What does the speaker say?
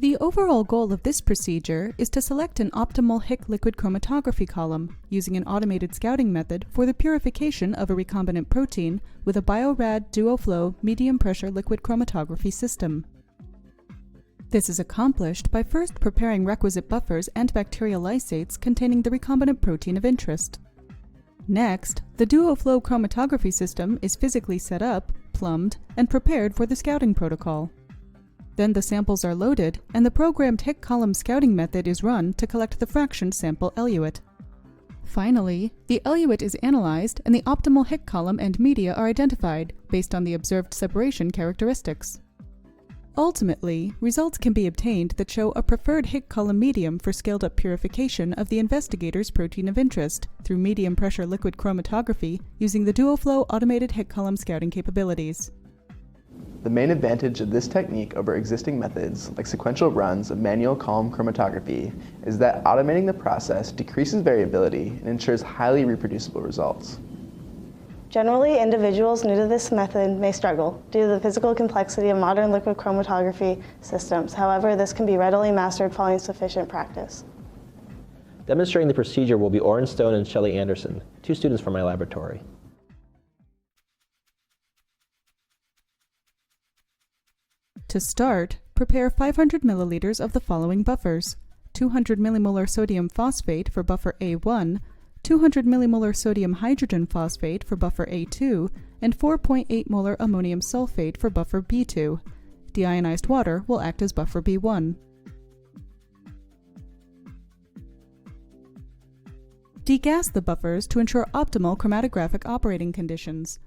The overall goal of this procedure is to select an optimal Higg liquid chromatography column using an automated scouting method for the purification of a recombinant protein with a Bio-Rad duo-flow medium-pressure liquid chromatography system. This is accomplished by first preparing requisite buffers and bacterial lysates containing the recombinant protein of interest. Next, the duo-flow chromatography system is physically set up, plumbed, and prepared for the scouting protocol. Then the samples are loaded, and the programmed Higg column scouting method is run to collect the fractioned sample eluate. Finally, the eluate is analyzed and the optimal Higg column and media are identified based on the observed separation characteristics. Ultimately, results can be obtained that show a preferred Higg column medium for scaled-up purification of the investigator's protein of interest through medium-pressure liquid chromatography using the duo-flow automated Higg column scouting capabilities. The main advantage of this technique over existing methods, like sequential runs of manual column chromatography, is that automating the process decreases variability and ensures highly reproducible results. Generally, individuals new to this method may struggle due to the physical complexity of modern liquid chromatography systems. However, this can be readily mastered following sufficient practice. Demonstrating the procedure will be Orrin Stone and Shelley Anderson, two students from my laboratory. To start, prepare 500 milliliters of the following buffers: 200 millimolar sodium phosphate for buffer A1, 200 millimolar sodium hydrogen phosphate for buffer A2, and 4.8 molar ammonium sulfate for buffer B2. Deionized water will act as buffer B1. Degas the buffers to ensure optimal chromatographic operating conditions.